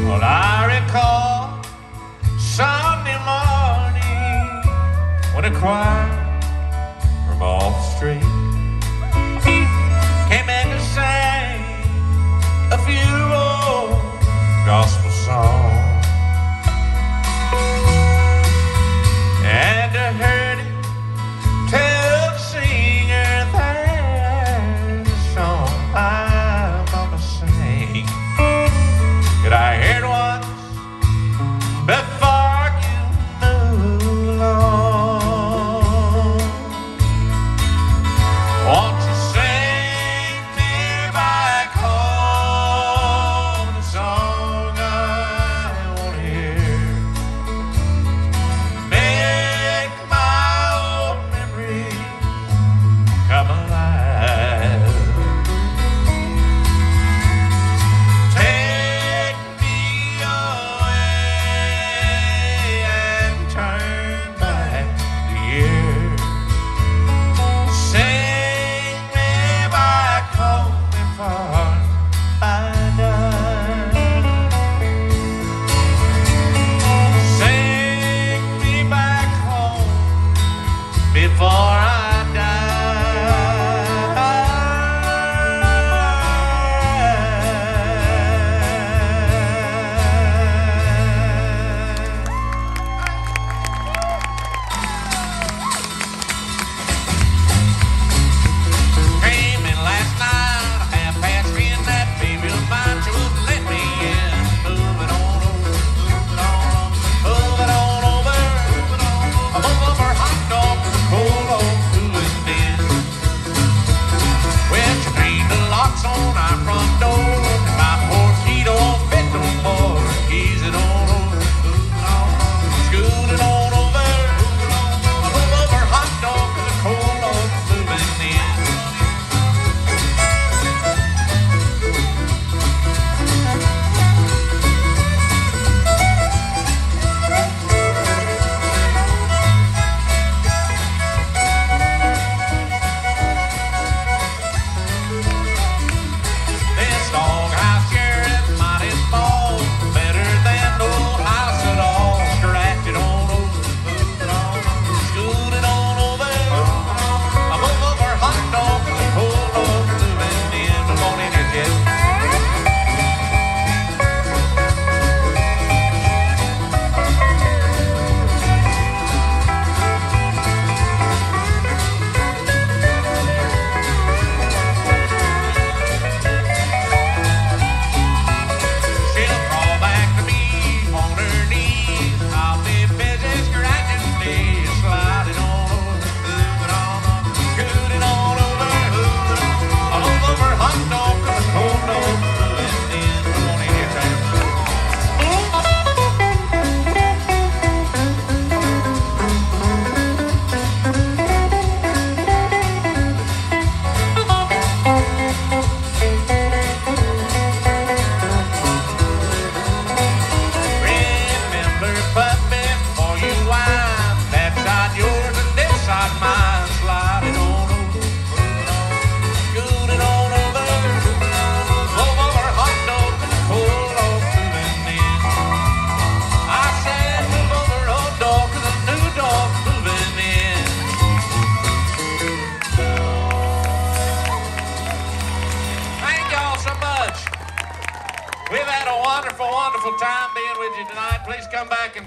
Speaker 1: Well, I recall Sunday morning when a choir from off the street came in to sing a few old gospel songs. And I heard him tell the singer there's a song my mama sang that I heard once before you move along. Won't you sing me back home the song I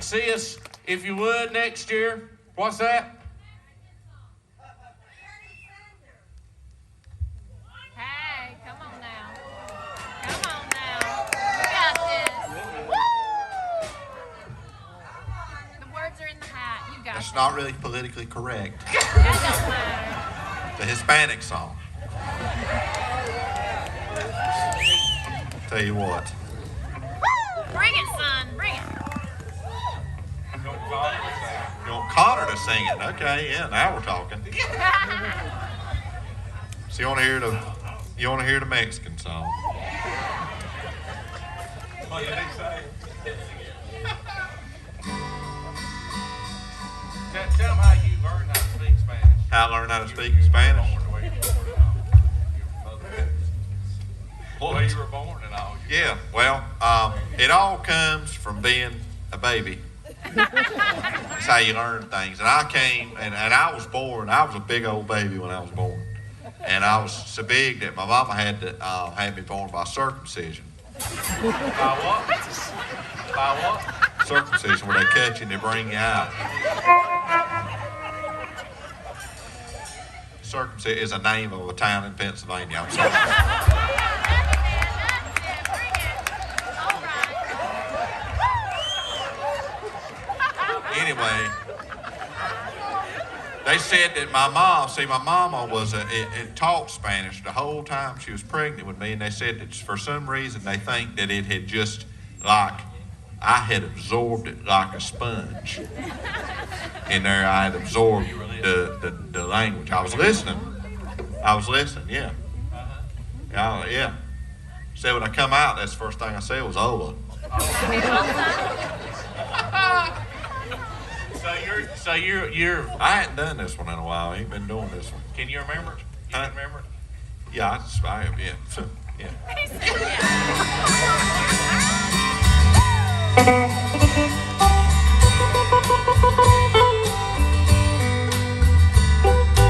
Speaker 1: see us, if you would, next year. What's that?
Speaker 4: Hey, come on now. Come on now. We got this. Woo! The words are in the hat. You got
Speaker 2: It's
Speaker 4: this.
Speaker 2: not really politically correct.
Speaker 4: That don't matter.
Speaker 2: The Hispanic song. Tell you what.
Speaker 4: Woo! Bring it, son. Bring it.
Speaker 2: You want Connor to sing it? Okay, yeah, now we're talking. So you want to hear the Mexican song?
Speaker 1: Tell them how you learned how to speak Spanish.
Speaker 2: How I learned how to speak Spanish?
Speaker 1: The way you were born and all.
Speaker 2: Yeah, well, it all comes from being a baby. That's how you learn things. And I came, and I was born, I was a big old baby when I was born. And I was so big that my mama had to have me born by circumcision.
Speaker 1: By what? By what?
Speaker 2: Circumcision, where they cut you and they bring you out. Circumcision is a name of a town in Pennsylvania. I'm sorry. Anyway, they said that my mama was it taught Spanish the whole time she was pregnant with me, and they said that for some reason they think that it had just like I had absorbed it like a sponge. In there, I had absorbed the language. I was listening, yeah. Yeah. Said when I come out, that's the first thing I said was "Ola."
Speaker 1: So you're.
Speaker 2: I hadn't done this one in a while. I ain't been doing this one.
Speaker 1: Can you remember it? You
Speaker 2: Huh?
Speaker 1: can remember it?
Speaker 2: Yeah, I have, yeah. Yeah.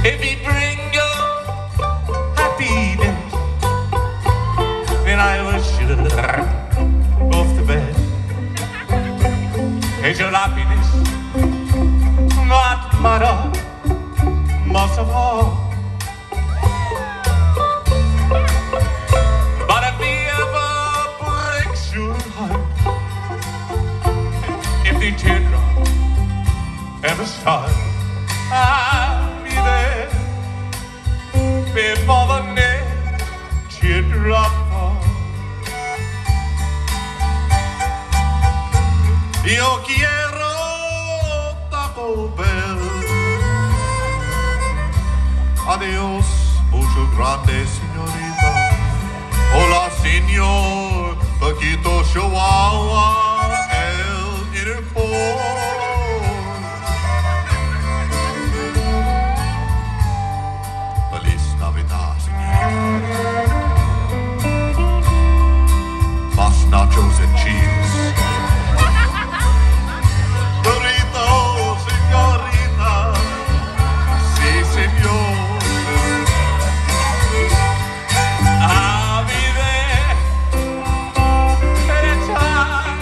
Speaker 1: If you bring your happiness, then I wish you off the bed. Is your happiness not matter most of all? But if he ever breaks your heart, if the teardrop ever starts, I'll be there before the next teardrop falls.
Speaker 2: Yo quiero Taco Bell. Adiós, mucho grande señorita. Hola, señor Paquito Chihuahua, el airport. Feliz Navidad, señor. Más nachos and cheese. Burrito, señorita. Sí, señor.
Speaker 1: I'll be there anytime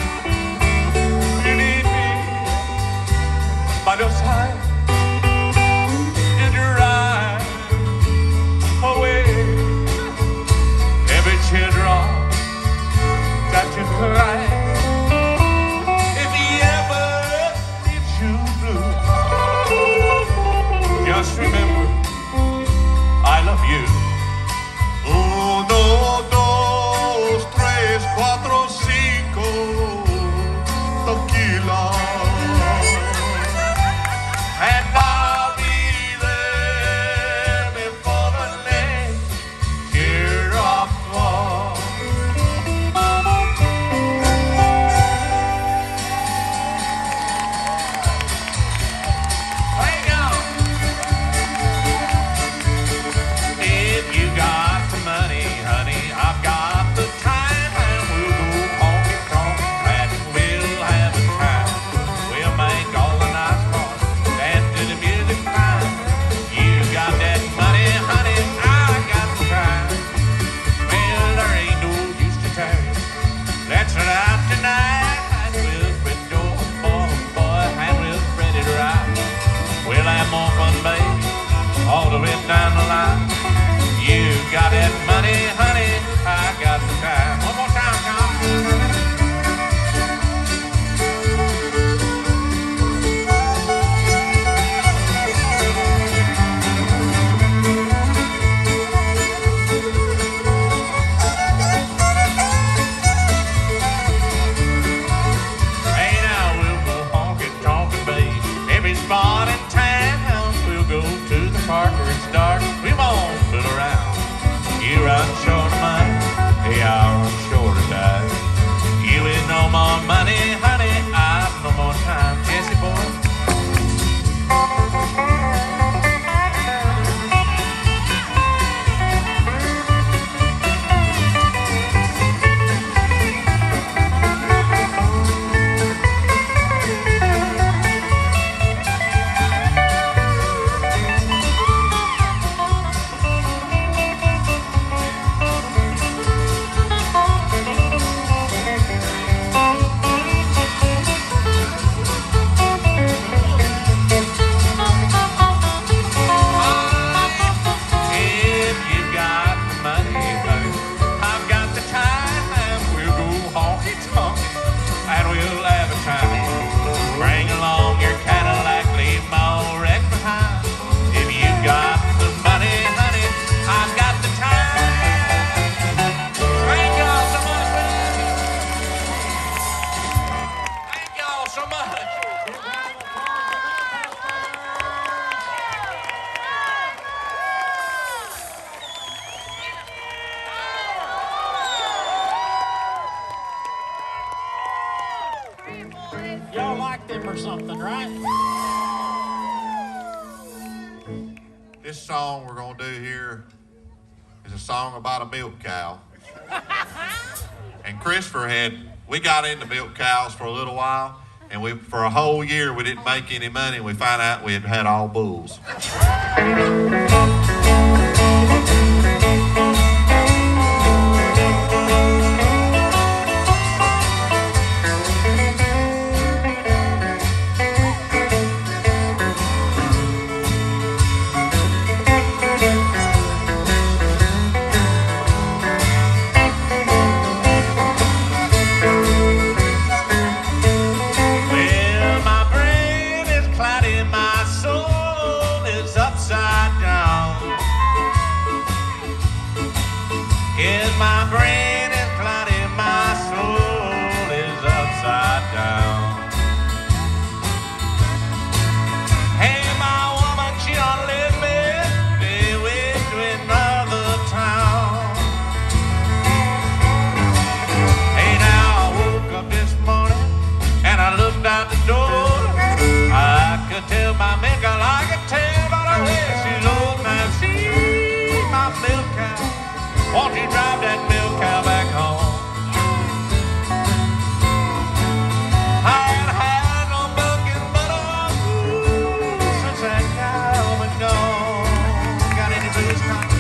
Speaker 5: something, right?
Speaker 2: This song we're gonna do here is a song about a milk cow. And we got into milk cows for a little while, and for a whole year we didn't make any money, and we found out we had all bulls.
Speaker 1: Won't you drive that milk cow back home? I ain't had no milk in butter since that cow been gone. Got any blues, Connie?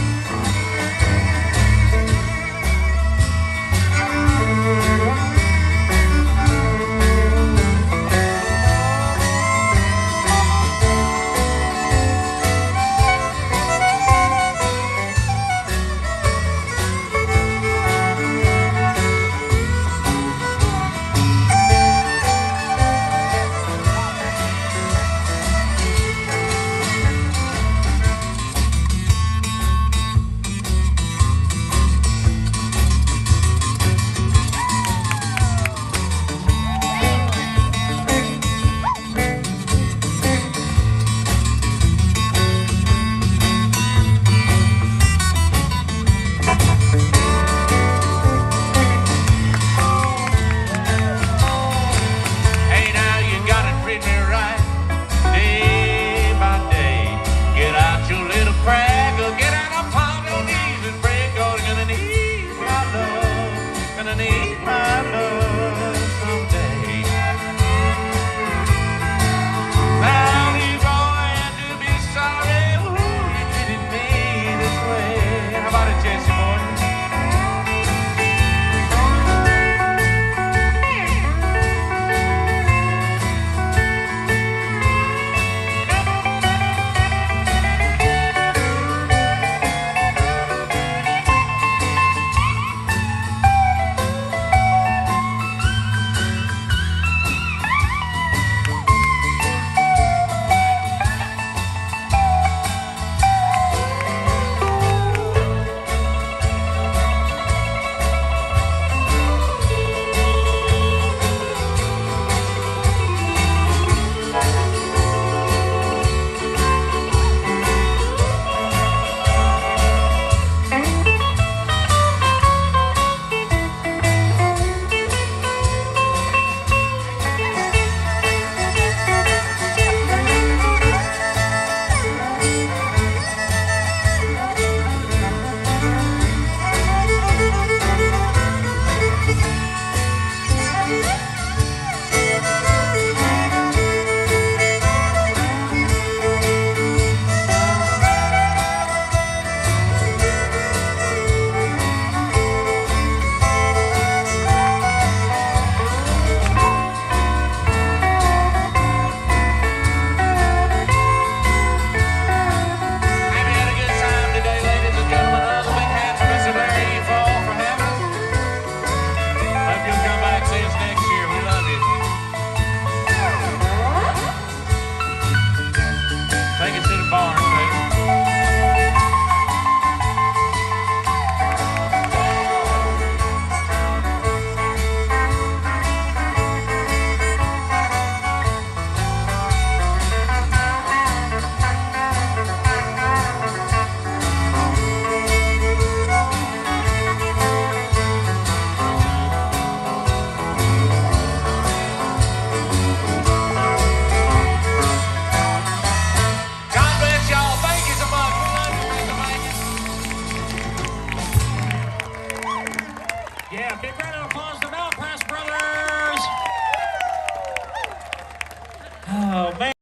Speaker 5: Oh,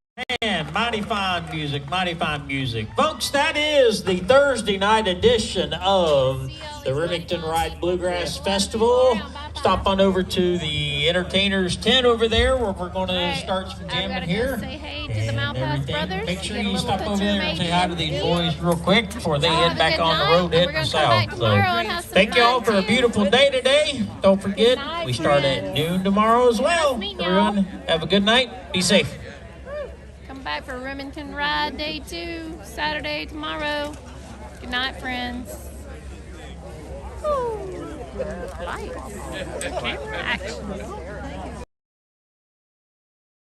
Speaker 5: man, mighty fine music, mighty fine music. Folks, that is the Thursday night edition of the Rimington Ryde Bluegrass Festival. Stop on over to the entertainers tent over there where we're going to start some jamming here.
Speaker 4: Say hey to the Malpss brothers.
Speaker 5: Make sure
Speaker 4: Get a
Speaker 5: you
Speaker 4: little
Speaker 5: stop over there and say hi to these
Speaker 4: picture
Speaker 5: boys real quick before they
Speaker 4: Have
Speaker 5: head
Speaker 4: a
Speaker 5: back
Speaker 4: good
Speaker 5: on the
Speaker 4: night,
Speaker 5: road
Speaker 4: and
Speaker 5: heading
Speaker 4: we're gonna
Speaker 5: south.
Speaker 4: come back tomorrow and have some
Speaker 5: Thank you all
Speaker 4: fun,
Speaker 5: for a
Speaker 4: too.
Speaker 5: beautiful day today. Don't forget,
Speaker 4: night,
Speaker 5: we start at
Speaker 4: friends.
Speaker 5: noon tomorrow as well.
Speaker 4: Nice meeting y'all.
Speaker 5: Everyone, have a good night. Be safe.
Speaker 4: Come back for Rimington Ride Day 2, Saturday tomorrow. Good night, friends. Ooh. Lights.